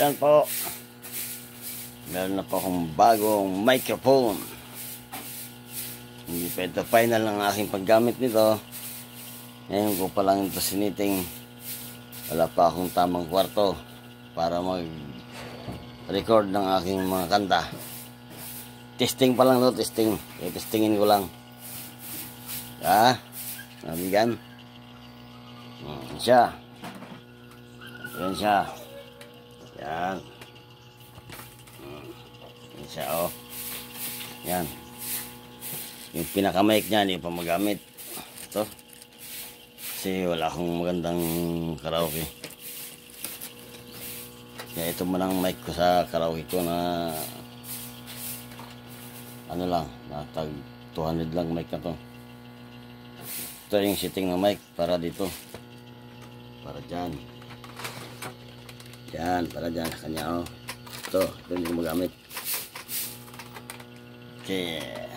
Yan po. Meron na po akong bagong microphone. Hindi pa ito final ang aking paggamit nito. Ngayon ko pa lang ito siniting. Wala pa akong tamang kwarto para mag-record ng aking mga kanta. Testing pa lang ito, testing. Testingin ko lang. Nabigyan. Yan siya. Yan siya. Yan. Yan siya, oh. Yan. Yung pinaka-mic niya, hindi pa magamit. Ito. Kasi wala akong magandang karaoke. Kaya ito man ang mic ko sa karaoke ko na ano lang, natag 200 lang mic na to. Ito yung setting ng mic para dito. Para dyan. Yan, para dyan sa kanya, oh. Ito yung magamit. Okay.